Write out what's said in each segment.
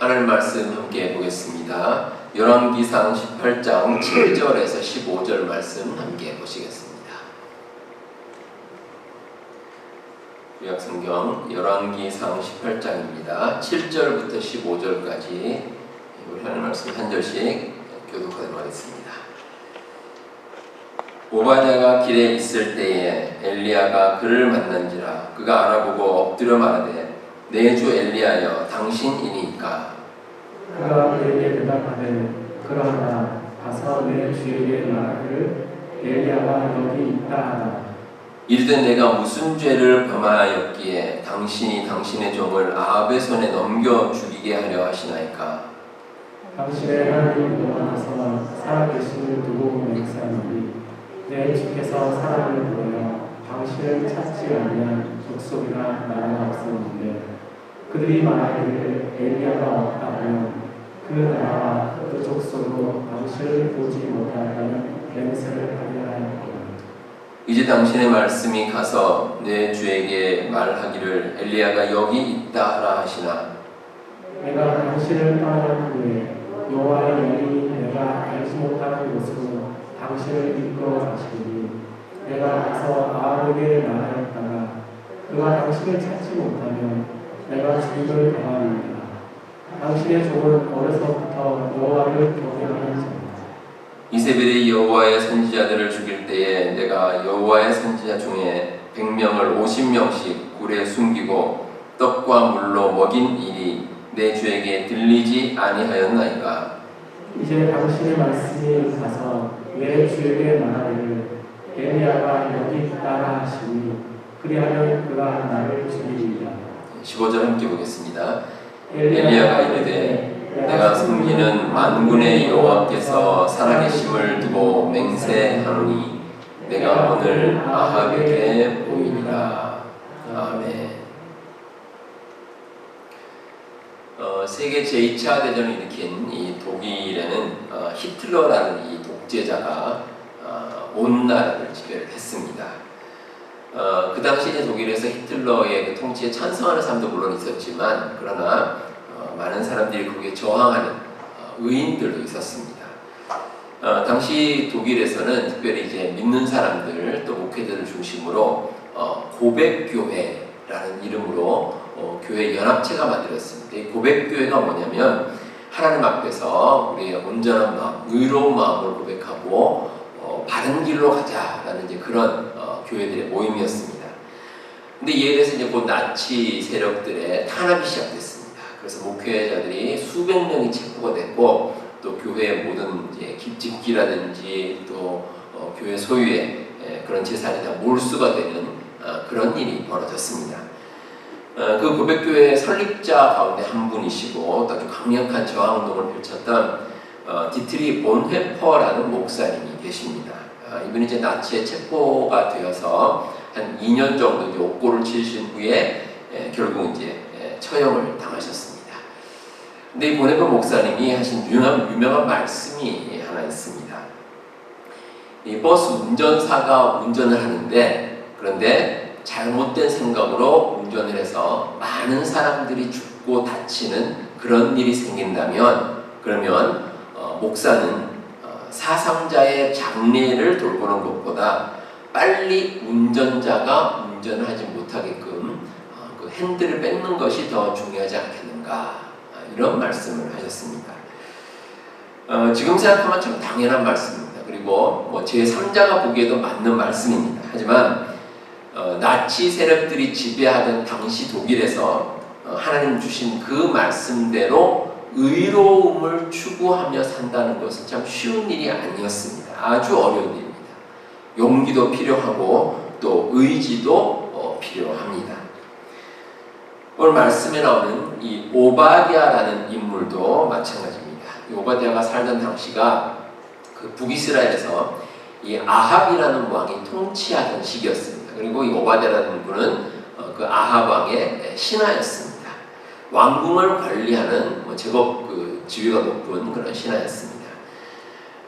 하나님 말씀 함께 보겠습니다. 열왕기상 18장 7절에서 15절 말씀 함께 보시겠습니다. 구약성경 열왕기상 18장입니다. 7절부터 15절까지 우리 하나님 말씀 한 절씩 교독하도록 하겠습니다. 오바댜가 길에 있을 때에 엘리야가 그를 만난지라. 그가 알아보고 엎드려 말하되 내 주 엘리야여 당신이니까. 그가 그에게 대답하되 그러나 가서 내 주에게 말하기를 엘리야가 여기 있다 하라. 이르되 내가 무슨 죄를 범하였기에 당신이 당신의 종을 아합의 손에 넘겨 죽이게 하려 하시나이까. 당신의 하나님 여호와께서 살아계심을 두고 맹세하노니 내 주께서 사람을 보내어 당신을 찾지 아니한 족속이나 나라가 없었는데 그들이 말하기를 엘리야가 없다 하면 그 나라와 그 족속으로 당신을 보지 못하다는 맹세를 하게 하였구나. 이제 당신의 말씀이 가서 내 주에게 말하기를 엘리야가 여기 있다 하라 하시나. 내가 당신을 떠난 후에 여호와의 영이 내가 알지 못하는 곳으로 당신을 이끌어 가시니 내가 가서 아합에게 말하였다가 그가 당신을 찾지 못하면 내가 죽임을 당하리이다. 당신의 종은 어려서부터 여호와를 경외하는 자입니다. 이세벨이 여호와의 선지자들을 죽일 때에 내가 여호와의 선지자 중에 100명을 50명씩 굴에 숨기고 떡과 물로 먹인 일이 내 주에게 들리지 아니하였나이까. 이제 당신의 말씀이 가서 내 주에게 말하기를 엘리야가 여기 있다 하시니 그리하면 그가 나를 죽이리이다. 15절 함께 보겠습니다. 엘리야가 이르되 내가 섬기는 만군의 여호와께서 살아계심을 두고 맹세하노니 내가 오늘 아합에게 보이니라. 아멘. 세계 제2차 대전을 일으킨 이 독일에는 히틀러라는 이 독재자가 온 나라를 지배했습니다. 그 당시 이제 독일에서 히틀러의 그 통치에 찬성하는 사람도 물론 있었지만 그러나 많은 사람들이 거기에 저항하는 의인들도 있었습니다. 당시 독일에서는 특별히 이제 믿는 사람들 또 목회자들 중심으로 고백교회라는 이름으로 교회 연합체가 만들었습니다. 이 고백교회가 뭐냐면 하나님 앞에서 우리의 온전한 마음, 의로운 마음을 고백하고 바른 길로 가자라는 이제 그런 교회들의 모임이었습니다. 근데 이에 대해서 이제 곧 나치 세력들의 탄압이 시작됐습니다. 그래서 목회자들이 수백 명이 체포가 됐고 또 교회의 모든 이제 집기라든지 또 교회 소유의 그런 재산이 다 몰수가 되는 그런 일이 벌어졌습니다. 그 고백교회 설립자 가운데 한 분이시고 또 아주 강력한 저항운동을 펼쳤던 디트리 본헤퍼라는 목사님이 계십니다. 이분이 이제 나치에 체포가 되어서 한 2년 정도 이제 옥고를 치르신 후에 결국 이제 처형을 당하셨습니다. 근데 이 본헤퍼 목사님이 하신 유명한 말씀이 하나 있습니다. 이 버스 운전사가 운전을 하는데 그런데 잘못된 생각으로 운전을 해서 많은 사람들이 죽고 다치는 그런 일이 생긴다면 그러면 목사는 사상자의 장례를 돌보는 것보다 빨리 운전자가 운전을 하지 못하게끔 그 핸들을 뺏는 것이 더 중요하지 않겠는가 이런 말씀을 하셨습니다. 지금 생각하면 참 당연한 말씀입니다. 그리고 뭐 제3자가 보기에도 맞는 말씀입니다. 하지만 나치 세력들이 지배하던 당시 독일에서 하나님 주신 그 말씀대로 의로움을 추구하며 산다는 것은 참 쉬운 일이 아니었습니다. 아주 어려운 일입니다. 용기도 필요하고 또 의지도 필요합니다. 오늘 말씀에 나오는 이 오바댜라는 인물도 마찬가지입니다. 이 오바댜가 살던 당시가 그 북이스라엘에서 이 아합이라는 왕이 통치하던 시기였습니다. 그리고 이 오바댜라는 분은 그 아합 왕의 신하였습니다. 왕궁을 관리하는 제법 그 지위가 높은 그런 신하였습니다.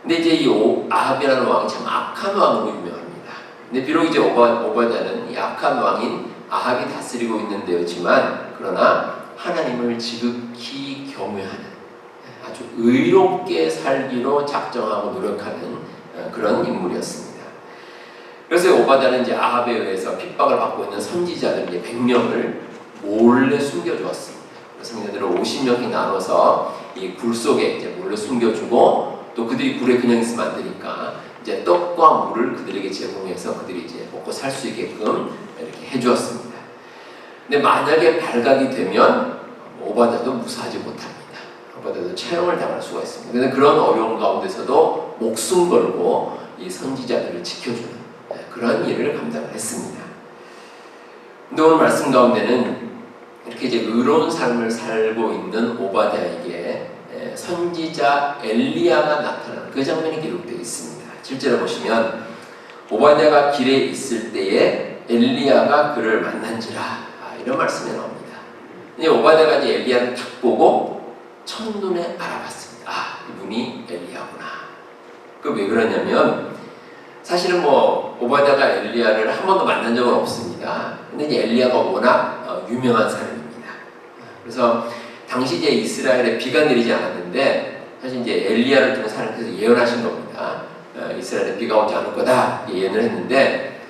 근데 이제 이 아합이라는 왕이 참 악한 왕으로 유명합니다. 근데 비록 이제 오바댜는 이 악한 왕인 아합이 다스리고 있는 데였지만 그러나 하나님을 지극히 경외하는, 아주 의롭게 살기로 작정하고 노력하는 그런 인물이었습니다. 그래서 오바댜는 이제 아합에 의해서 핍박을 받고 있는 선지자들 100명을 몰래 숨겨주었습니다. 성도들을 50명이 나눠서 이 굴 속에 이제 몰래 숨겨주고, 또 그들이 굴에 그냥 있으면 안 되니까 이제 떡과 물을 그들에게 제공해서 그들이 이제 먹고 살 수 있게끔 이렇게 해주었습니다. 근데 만약에 발각이 되면 오바댜도 무사하지 못합니다. 오바댜도 체형을 당할 수가 있습니다. 그런데 그런 어려운 가운데서도 목숨 걸고 이 선지자들을 지켜주는 그런 일을 감당을 했습니다. 근데 오늘 말씀 가운데는 이렇게 이제 의로운 삶을 살고 있는 오바댜에게 선지자 엘리야가 나타나는 그 장면이 기록되어 있습니다. 7절에 보시면 오바댜가 길에 있을 때에 엘리야가 그를 만난지라, 이런 말씀이 나옵니다. 근데 오바댜가 이제 엘리야를 딱 보고 첫눈에 알아봤습니다. 이분이 엘리야구나. 그 왜 그러냐면 사실은 뭐 오바댜가 엘리야를 한 번도 만난 적은 없습니다. 근데 이제 엘리야가 워낙 유명한 사람입니다. 그래서 당시 이제 이스라엘에 비가 내리지 않았는데 사실 이제 엘리야를 통해 하나님께서 예언하신 겁니다. 이스라엘에 비가 오지 않을 거다 예언을 했는데,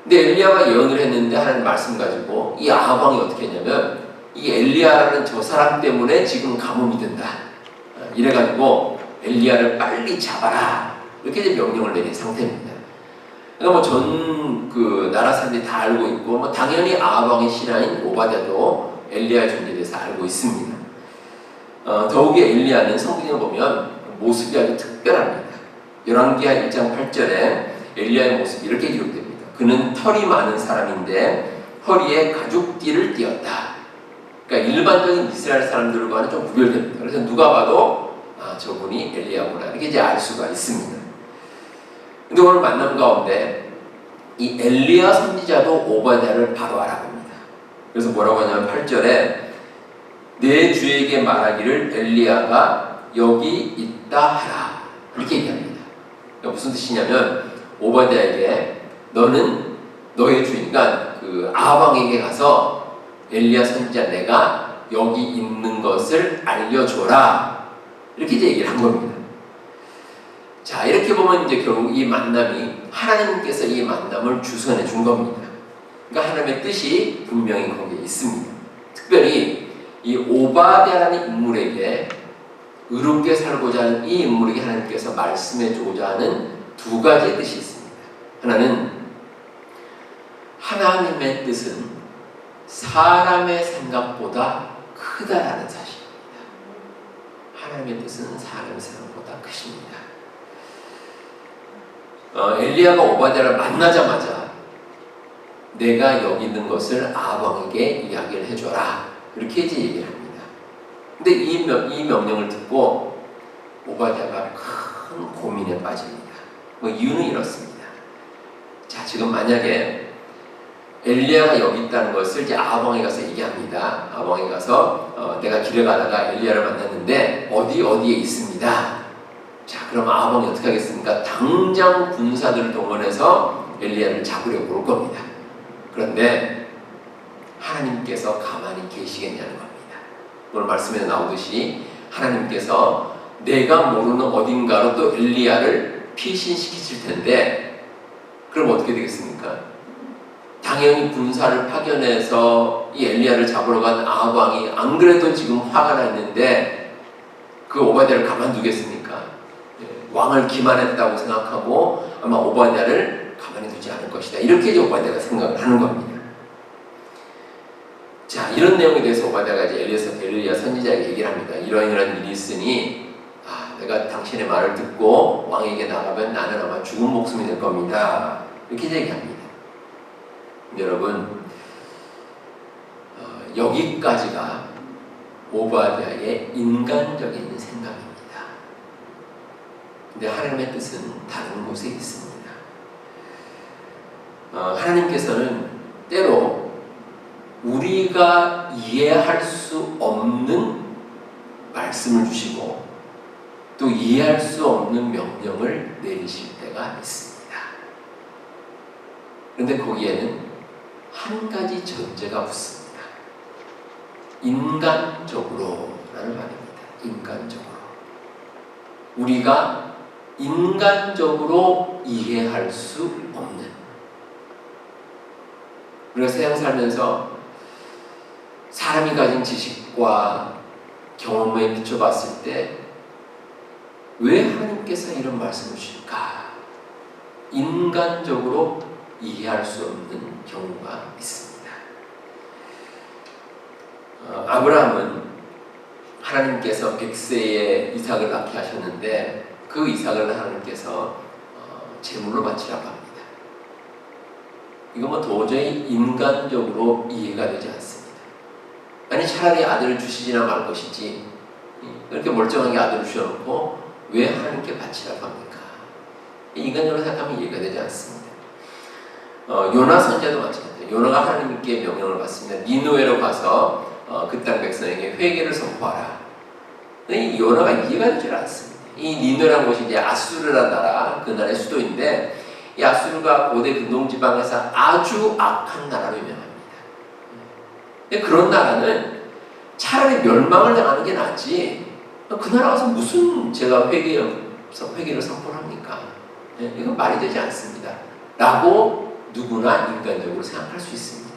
근데 엘리야가 예언을 했는데 하나님 말씀 가지고 이 아합 왕이 어떻게 했냐면 이 엘리야라는 저 사람 때문에 지금 가뭄이 된다. 이래가지고 엘리야를 빨리 잡아라. 이렇게 이제 명령을 내린 상태입니다. 그러니까 뭐 전 그 나라 사람들이 다 알고 있고, 뭐 당연히 아합 왕의 신하인 오바댜도 엘리야의 존재에 대해서 알고 있습니다. 더욱이 엘리야는 성경을 보면 모습이 아주 특별합니다. 열왕기하 1장 8절에 엘리야의 모습이 이렇게 기록됩니다. 그는 털이 많은 사람인데 허리에 가죽띠를 띠었다. 그러니까 일반적인 이스라엘 사람들과는 좀 구별됩니다. 그래서 누가 봐도 저분이 엘리야구나 이렇게 이제 알 수가 있습니다. 근데 오늘 만남 가운데 이 엘리야 선지자도 오바댜를 바로 알아봅니다. 그래서 뭐라고 하냐면 8절에 내 주에게 말하기를 엘리야가 여기 있다 하라, 이렇게 얘기합니다. 그러니까 무슨 뜻이냐면 오바댜에게 너는 너의 주인과 그 아합 왕에게 가서 엘리야 선지자 내가 여기 있는 것을 알려줘라, 이렇게 이제 얘기를 한 겁니다. 자, 이렇게 보면 이제 결국 이 만남이 하나님께서 이 만남을 주선해 준 겁니다. 그러니까 하나님의 뜻이 분명히 거기에 있습니다. 특별히 이 오바댜라는 인물에게, 의롭게 살고자 하는 이 인물에게 하나님께서 말씀해 주고자 하는 두 가지의 뜻이 있습니다. 하나는 하나님의 뜻은 사람의 생각보다 크다라는 사실입니다. 하나님의 뜻은 사람의 생각보다 크십니다. 엘리야가 오바댜를 만나자마자 내가 여기 있는 것을 아합 왕에게 이야기를 해줘라, 이렇게 이제 얘기를 합니다. 근데 이 명령을 듣고 오바댜가 큰 고민에 빠집니다. 이유는 이렇습니다. 자, 지금 만약에 엘리야가 여기 있다는 것을 이제 아합 왕에 가서 얘기합니다. 아합 왕에 가서 내가 길에 가다가 엘리야를 만났는데 어디에 있습니다. 자, 그럼 아합 왕이 어떻게 하겠습니까? 당장 군사들을 동원해서 엘리야를 잡으려고 올 겁니다. 그런데 하나님께서 가만히 계시겠냐는 겁니다. 오늘 말씀에 나오듯이 하나님께서 내가 모르는 어딘가로 또 엘리야를 피신시키실 텐데, 그럼 어떻게 되겠습니까? 당연히 군사를 파견해서 이 엘리야를 잡으러 간 아합 왕이 안 그래도 지금 화가 나 있는데 그 오바댜를 가만두겠습니까? 왕을 기만했다고 생각하고 아마 오바댜를 가만히 두지 않을 것이다, 이렇게 이제 오바댜가 생각을 하는 겁니다. 자, 이런 내용에 대해서 오바댜가 이제 엘리야 선지자에게 얘기를 합니다. 이러한 일이 있으니 내가 당신의 말을 듣고 왕에게 나가면 나는 아마 죽은 목숨이 될 겁니다, 이렇게 얘기합니다. 여러분, 여기까지가 오바댜의 인간적인 생각입니다. 근데 하나님의 뜻은 다른 곳에 있습니다. 하나님께서는 때로 우리가 이해할 수 없는 말씀을 주시고 또 이해할 수 없는 명령을 내리실 때가 있습니다. 그런데 거기에는 한 가지 전제가 붙습니다. 인간적으로라는 말입니다. 인간적으로. 우리가 인간적으로 이해할 수 없는. 우리가 세상 살면서 사람이 가진 지식과 경험에 비춰봤을 때 왜 하나님께서 이런 말씀을 주실까? 인간적으로 이해할 수 없는 경우가 있습니다. 아브라함은 하나님께서 100세에 이삭을 낳게 하셨는데 그 이삭을 하나님께서 제물로 바치라고 합니다. 이거 뭐 도저히 인간적으로 이해가 되지 않습니다. 아니 차라리 아들을 주시지나 말 것이지 그렇게 멀쩡하게 아들을 주셔놓고 왜 하나님께 바치라고 합니까? 인간적으로 생각하면 이해가 되지 않습니다. 요나 선지자도 마찬가지예요. 요나가 하나님께 명령을 받습니다. 니느웨로 가서 그 땅 백성에게 회개를 선포하라. 근데 이 요나가 이해가 되지 않습니다. 이 니느웨라는 곳이 이제 아수르라는 나라, 그 나라의 수도인데 이 아수르가 고대 근동지방에서 아주 악한 나라로 유명합니다. 근데 그런 나라는 차라리 멸망을 당하는 게 낫지 그 나라 가서 무슨 제가 회개를 선포합니까? 이건 말이 되지 않습니다. 라고 누구나 인간적으로 생각할 수 있습니다.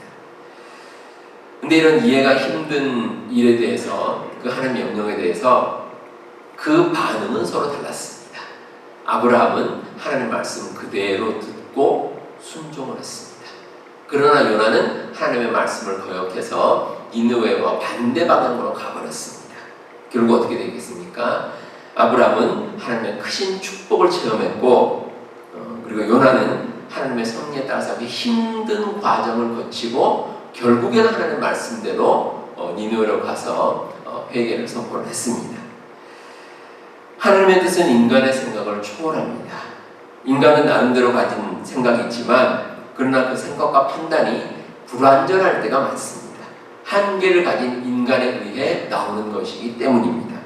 근데 이런 이해가 힘든 일에 대해서 그 하나님의 명령에 대해서 그 반응은 서로 달랐습니다. 아브라함은 하나님의 말씀 그대로 듣고 순종을 했습니다. 그러나 요나는 하나님의 말씀을 거역해서 니느웨와 반대 방향으로 가버렸습니다. 결국 어떻게 되겠습니까? 아브라함은 하나님의 크신 축복을 체험했고 그리고 요나는 하나님의 섭리에 따라서 아주 힘든 과정을 거치고 결국에는 하나님의 말씀대로 니느웨로 가서 회개를 선포를 했습니다. 하나님의 뜻은 인간의 생각을 초월합니다. 인간은 나름대로 가진 생각이 있지만 그러나 그 생각과 판단이 불완전할 때가 많습니다. 한계를 가진 인간에 의해 나오는 것이기 때문입니다.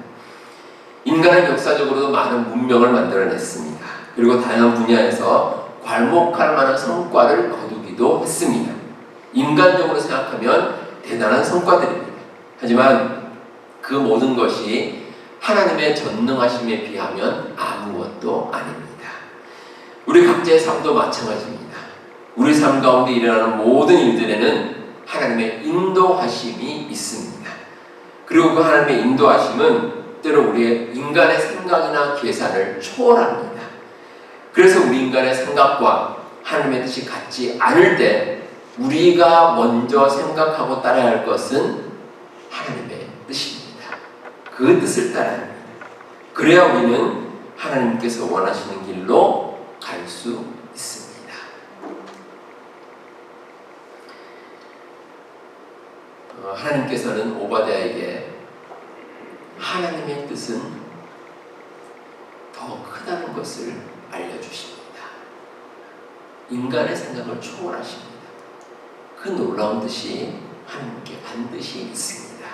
인간은 역사적으로도 많은 문명을 만들어냈습니다. 그리고 다양한 분야에서 괄목할 만한 성과를 거두기도 했습니다. 인간적으로 생각하면 대단한 성과들입니다. 하지만 그 모든 것이 하나님의 전능하심에 비하면 아무것도 아닙니다. 우리 각자의 삶도 마찬가지입니다. 우리 삶 가운데 일어나는 모든 일들에는 하나님의 인도하심이 있습니다. 그리고 그 하나님의 인도하심은 때로 우리의 인간의 생각이나 계산을 초월합니다. 그래서 우리 인간의 생각과 하나님의 뜻이 같지 않을 때 우리가 먼저 생각하고 따라야 할 것은 하나님의 뜻입니다. 그 뜻을 따라야 합니다. 그래야 우리는 하나님께서 원하시는 길로 갈 수 있습니다. 하나님께서는 오바댜에게 하나님의 뜻은 더 크다는 것을 알려주십니다. 인간의 생각을 초월하십니다. 그 놀라운 뜻이 하나님께 반드시 있습니다.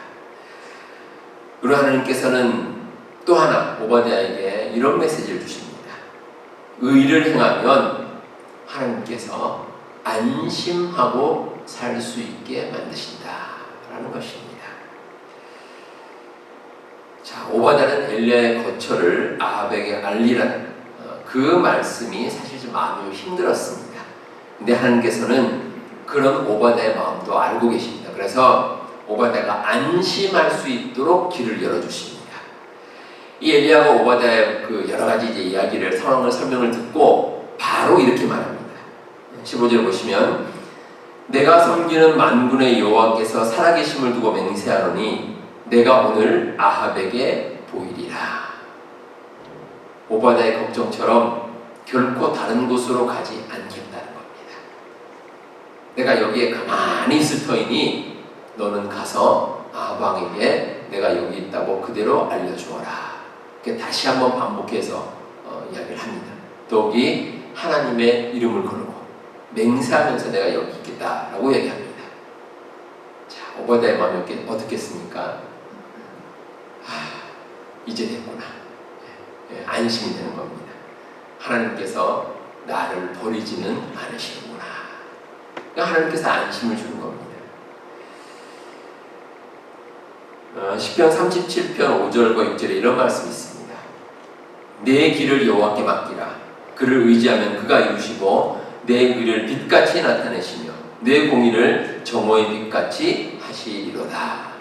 그리고 하나님께서는 또 하나 오바댜에게 이런 메시지를 주십니다. 의를 행하면 하나님께서 안심하고 살 수 있게 만드신다 라는 것입니다. 자, 오바댜는 엘리야의 거처를 아합에게 알리라는 그 말씀이 사실 좀 마음이 힘들었습니다. 근데 하나님께서는 그런 오바댜의 마음도 알고 계십니다. 그래서 오바댜가 안심할 수 있도록 길을 열어주십니다. 이 엘리야가 오바댜의 그 여러 가지 이제 이야기를 상황을 설명을 듣고 바로 이렇게 말합니다. 15절 보시면 내가 섬기는 만군의 여호와께서 살아계심을 두고 맹세하노니 내가 오늘 아합에게 보이리라. 오바댜의 걱정처럼 결코 다른 곳으로 가지 않겠다는 겁니다. 내가 여기에 가만히 있을 터이니 너는 가서 아합 왕에게 내가 여기 있다고 그대로 알려주어라. 다시 한번 반복해서 이야기를 합니다. 더욱이 하나님의 이름을 걸고 맹세하면서 내가 여기 있겠다라고 얘기합니다. 자, 오바댜의 마음이 어떻겠습니까? 이제 됐구나. 안심이 되는 겁니다. 하나님께서 나를 버리지는 않으시는구나. 그러니까 하나님께서 안심을 주는 겁니다. 시편 37편 5절과 6절에 이런 말씀이 있습니다. 내 길을 여호와께 맡기라. 그를 의지하면 그가 이루시고 내 의를 빛같이 나타내시며 내 공의를 정오의 빛같이 하시리로다.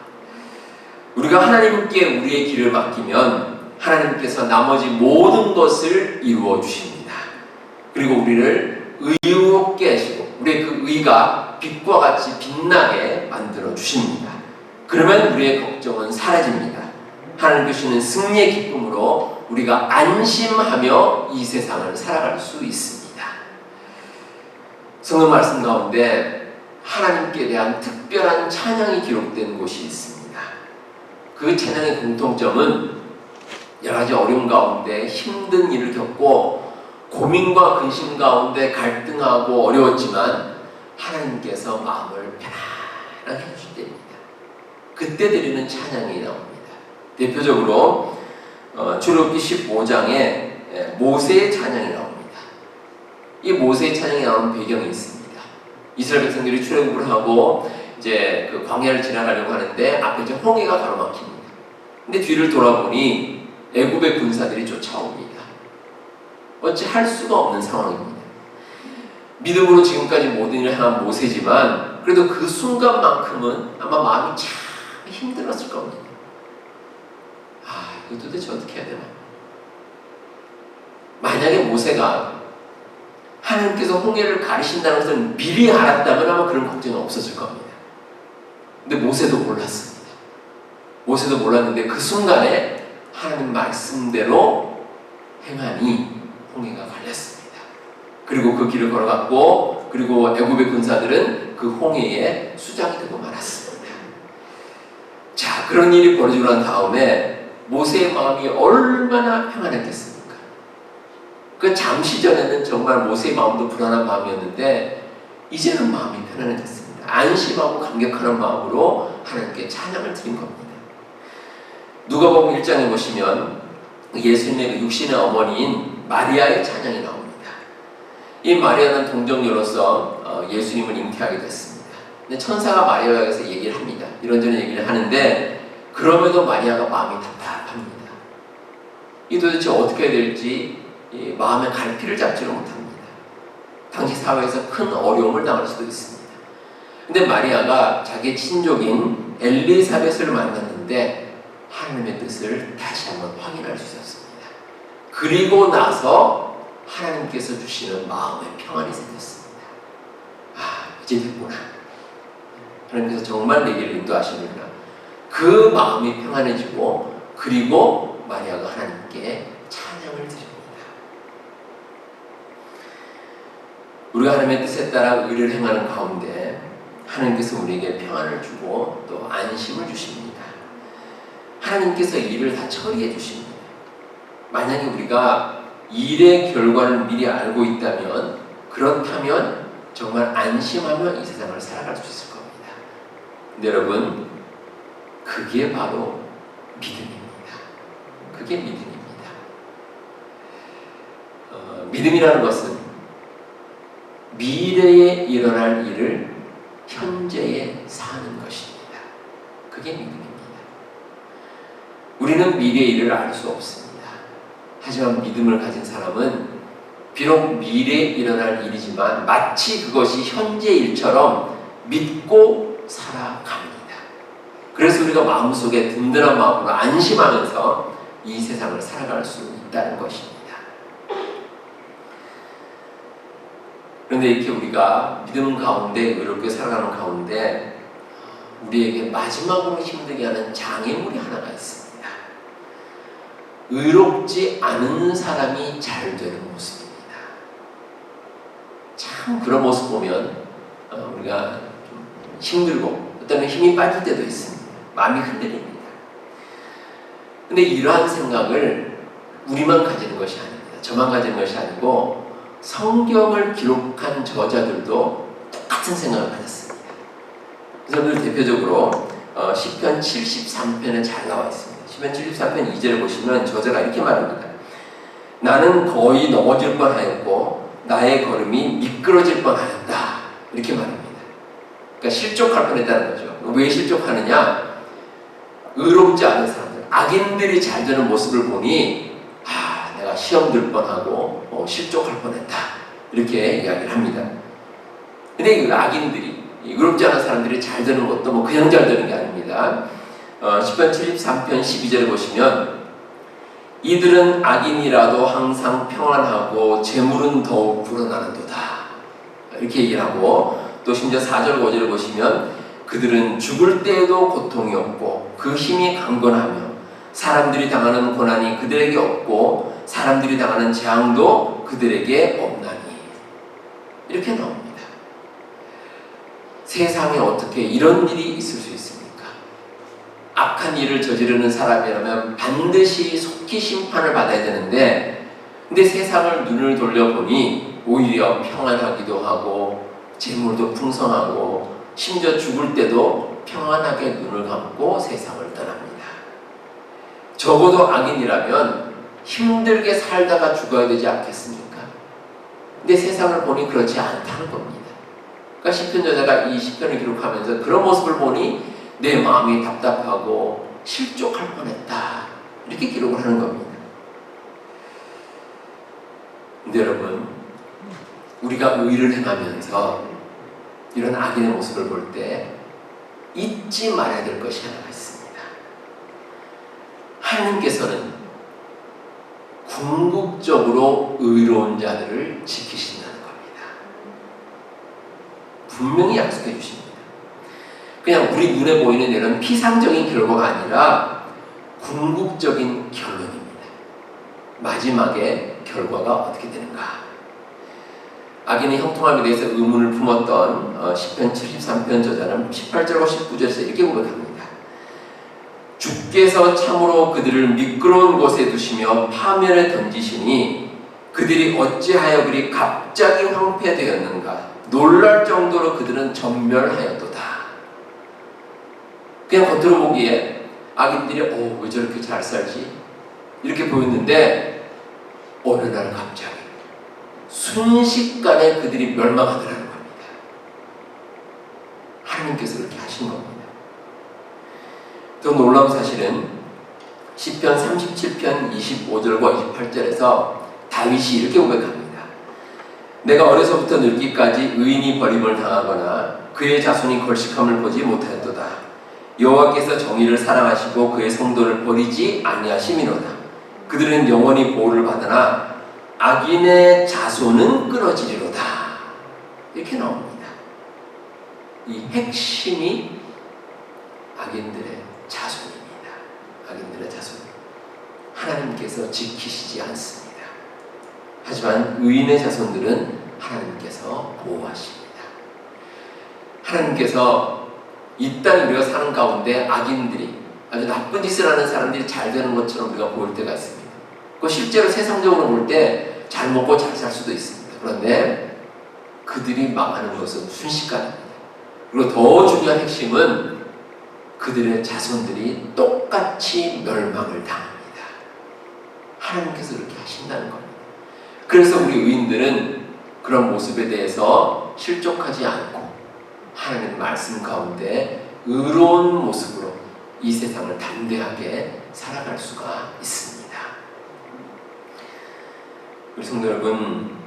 우리가 하나님께 우리의 길을 맡기면 하나님께서 나머지 모든 것을 이루어 주십니다. 그리고 우리를 의롭게 하시고 우리의 그 의가 빛과 같이 빛나게 만들어 주십니다. 그러면 우리의 걱정은 사라집니다. 하나님 주시는 승리의 기쁨으로 우리가 안심하며 이 세상을 살아갈 수 있습니다. 성경 말씀 가운데 하나님께 대한 특별한 찬양이 기록된 곳이 있습니다. 그 찬양의 공통점은 여러 가지 어려움 가운데 힘든 일을 겪고 고민과 근심 가운데 갈등하고 어려웠지만 하나님께서 마음을 편안하게 해주실 때입니다. 그때 드리는 찬양이 나옵니다. 대표적으로 출애굽기 15장에 모세의 찬양이 나옵니다. 이 모세의 찬양이 나오는 배경이 있습니다. 이스라엘 백성들이 출애굽을 하고 이제 그 광야를 지나가려고 하는데 앞에 이제 홍해가 가로막힙니다. 근데 뒤를 돌아보니 애굽의 군사들이 쫓아옵니다. 어찌 할 수가 없는 상황입니다. 믿음으로 지금까지 모든 일을 향한 모세지만 그래도 그 순간만큼은 아마 마음이 참 힘들었을 겁니다. 이거 도대체 어떻게 해야 되나? 만약에 모세가 하나님께서 홍해를 가리신다는 것을 미리 알았다면 아마 그런 걱정은 없었을 겁니다. 근데 모세도 몰랐습니다. 모세도 몰랐는데 그 순간에 하나님 말씀대로 행하니 홍해가 갈렸습니다. 그리고 그 길을 걸어갔고 그리고 애굽의 군사들은 그 홍해에 수장이 되고 말았습니다. 자, 그런 일이 벌어지고 난 다음에 모세의 마음이 얼마나 평안했겠습니까? 그 잠시 전에는 정말 모세의 마음도 불안한 마음이었는데 이제는 마음이 편안해졌습니다. 안심하고 감격하는 마음으로 하나님께 찬양을 드린 겁니다. 누가복음 1장에 보시면 예수님의 육신의 어머니인 마리아의 찬양이 나옵니다. 이 마리아는 동정녀로서 예수님을 잉태하게 됐습니다. 근데 천사가 마리아에게서 얘기를 합니다. 이런저런 얘기를 하는데 그럼에도 마리아가 마음이 답답합니다. 이 도대체 어떻게 해야 될지 마음의 갈피를 잡지를 못합니다. 당시 사회에서 큰 어려움을 당할 수도 있습니다. 근데 마리아가 자기의 친족인 엘리사벳을 만났는데 하나님의 뜻을 다시 한번 확인할 수 있었습니다. 그리고 나서 하나님께서 주시는 마음의 평안이 생겼습니다. 이제 됐구나. 하나님께서 정말 내게를 인도하시는구나. 그 마음이 평안해지고 그리고 마리아가 하나님께 찬양을 드립니다. 우리가 하나님의 뜻에 따라 의를 행하는 가운데 하나님께서 우리에게 평안을 주고 또 안심을 주십니다. 하나님께서 일을 다 처리해 주십니다. 만약에 우리가 일의 결과를 미리 알고 있다면 그렇다면 정말 안심하며 이 세상을 살아갈 수 있을 겁니다. 근데 여러분 그게 바로 믿음입니다. 그게 믿음입니다. 믿음이라는 것은 미래에 일어날 일을 현재에 사는 것입니다. 그게 믿음입니다. 우리는 미래의 일을 알 수 없습니다. 하지만 믿음을 가진 사람은 비록 미래에 일어날 일이지만 마치 그것이 현재 일처럼 믿고 살아갑니다. 그래서 우리가 마음속에 든든한 마음으로 안심하면서 이 세상을 살아갈 수 있다는 것입니다. 그런데 이렇게 우리가 믿음 가운데 의롭게 살아가는 가운데 우리에게 마지막으로 힘들게 하는 장애물이 하나가 있습니다. 의롭지 않은 사람이 잘 되는 모습입니다. 참 그런 모습 보면 우리가 좀 힘들고 어떤 힘이 빠질 때도 있습니다. 마음이 흔들립니다. 근데 이러한 생각을 우리만 가지는 것이 아닙니다. 저만 가지는 것이 아니고 성경을 기록한 저자들도 똑같은 생각을 가졌습니다. 그래서 오늘 대표적으로 시편 73편에 잘 나와 있습니다. 시편 73편 2절을 보시면 저자가 이렇게 말합니다. 나는 거의 넘어질 뻔하였고 나의 걸음이 미끄러질 뻔하였다. 이렇게 말합니다. 그러니까 실족할 뻔했다는 거죠. 왜 실족하느냐? 의롭지 않은 사람들, 악인들이 잘 되는 모습을 보니 내가 시험 들 뻔하고 실족할 뻔했다, 이렇게 이야기를 합니다. 근데 이 악인들이, 의롭지 않은 사람들이 잘 되는 것도 그냥 잘 되는 게 아닙니다. 시편 73편 12절에 보시면 이들은 악인이라도 항상 평안하고 재물은 더욱 불어나는도다, 이렇게 얘기를 하고, 또 심지어 4절 5절을 보시면 그들은 죽을 때에도 고통이 없고 그 힘이 강건하며 사람들이 당하는 고난이 그들에게 없고 사람들이 당하는 재앙도 그들에게 없나니, 이렇게 나옵니다. 세상에 어떻게 이런 일이 있을 수 있습니까? 악한 일을 저지르는 사람이라면 반드시 속히 심판을 받아야 되는데, 근데 세상을 눈을 돌려보니 오히려 평안하기도 하고 재물도 풍성하고 심지어 죽을 때도 평안하게 눈을 감고 세상을 떠납니다. 적어도 악인이라면 힘들게 살다가 죽어야 되지 않겠습니까? 근데 세상을 보니 그렇지 않다는 겁니다. 그러니까 시편 저자가 이 시편을 기록하면서 그런 모습을 보니 내 마음이 답답하고 실족할 뻔했다, 이렇게 기록을 하는 겁니다. 근데 여러분, 우리가 의를 행하면서 이런 악인의 모습을 볼 때 잊지 말아야 될 것이 하나가 있습니다. 하나님께서는 궁극적으로 의로운 자들을 지키신다는 겁니다. 분명히 약속해 주십니다. 그냥 우리 눈에 보이는 이런 피상적인 결과가 아니라 궁극적인 결론입니다. 마지막에 결과가 어떻게 되는가? 악인의 형통함에 대해서 의문을 품었던 시편 73편 저자는 18절과 19절에서 이렇게 고백합니다. 주께서 참으로 그들을 미끄러운 곳에 두시며 파멸에 던지시니 그들이 어찌하여 그리 갑자기 황폐되었는가? 놀랄 정도로 그들은 전멸하였도다. 그냥 겉으로 보기에 악인들이 왜 저렇게 잘 살지? 이렇게 보였는데 어느 날 갑자기 순식간에 그들이 멸망하더라는 겁니다. 하나님께서 그렇게 하신 겁니다. 더 놀라운 사실은 시편 37편 25절과 28절에서 다윗이 이렇게 고백합니다. 내가 어려서부터 늙기까지 의인이 버림을 당하거나 그의 자손이 걸식함을 보지 못하였도다. 여호와께서 정의를 사랑하시고 그의 성도를 버리지 아니하심이로다. 그들은 영원히 보호를 받으나 악인의 자손은 끊어지리로다, 이렇게 나옵니다. 이 핵심이 악인들의 자손입니다. 악인들의 자손, 하나님께서 지키시지 않습니다. 하지만 의인의 자손들은 하나님께서 보호하십니다. 하나님께서 이 땅에 우리가 사는 가운데 악인들이, 아주 나쁜 짓을 하는 사람들이 잘 되는 것처럼 우리가 보일 때가 있습니다. 그 실제로 세상적으로 볼 때 잘 먹고 잘 살 수도 있습니다. 그런데 그들이 망하는 것은 순식간입니다. 그리고 더 중요한 핵심은 그들의 자손들이 똑같이 멸망을 당합니다. 하나님께서 그렇게 하신다는 겁니다. 그래서 우리 의인들은 그런 모습에 대해서 실족하지 않고 하나님의 말씀 가운데 의로운 모습으로 이 세상을 담대하게 살아갈 수가 있습니다. 우리 성도 여러분,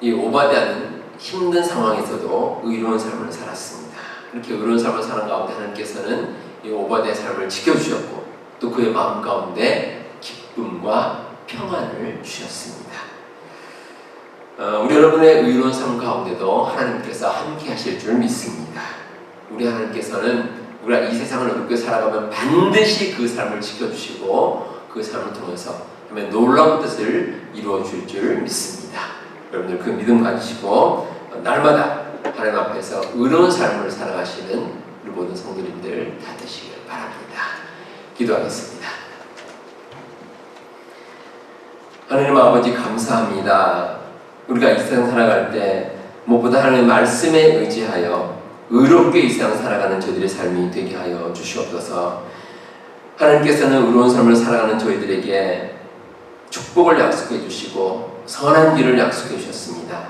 이 오바댜는 힘든 상황에서도 의로운 삶을 살았습니다. 그렇게 의로운 삶을 사는 가운데 하나님께서는 이 오바댜의 삶을 지켜주셨고 또 그의 마음 가운데 기쁨과 평안을 주셨습니다. 우리 여러분의 의로운 삶 가운데도 하나님께서 함께 하실 줄 믿습니다. 우리 하나님께서는 우리가 이 세상을 어렵게 살아가면 반드시 그 삶을 지켜주시고 그 삶을 통해서 놀라운 뜻을 이루어 줄 줄 믿습니다. 여러분들 그 믿음 가지시고 날마다 하나님 앞에서 의로운 삶을 살아가시는 우리 모든 성도님들 다 되시길 바랍니다. 기도하겠습니다. 하나님 아버지 감사합니다. 우리가 이 세상 살아갈 때 무엇보다 하나님의 말씀에 의지하여 의롭게 이 세상 살아가는 저희들의 삶이 되게 하여 주시옵소서. 하나님께서는 의로운 삶을 살아가는 저희들에게 축복을 약속해 주시고 선한 길을 약속해 주셨습니다.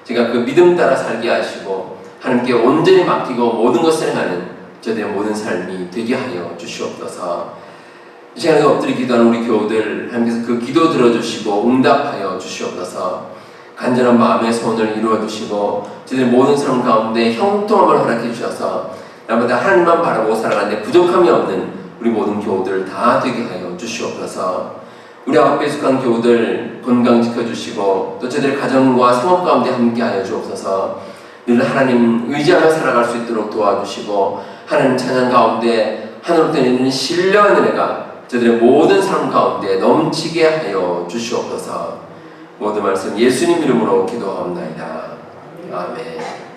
제가 그 믿음 따라 살게 하시고 하나님께 온전히 맡기고 모든 것을 행하는 저들의 모든 삶이 되게 하여 주시옵소서. 이 시간에 엎드려 기도하는 우리 교우들 하나님께서 그 기도 들어주시고 응답하여 주시옵소서. 간절한 마음의 소원을 이루어주시고 저들의 모든 삶 가운데 형통함을 허락해 주셔서 날마다 하나님만 바라보고 살아가는데 부족함이 없는 우리 모든 교우들 다 되게 하여 주시옵소서. 우리 앞에 속한 교우들 건강 지켜주시고 또 저들의 가정과 생업 가운데 함께하여 주옵소서. 늘 하나님 의지하며 살아갈 수 있도록 도와주시고 하나님 찬양 가운데 하늘로부터 있는 신령한 은혜가 저들의 모든 삶 가운데 넘치게 하여 주시옵소서. 모든 말씀 예수님 이름으로 기도하옵나이다. 아멘.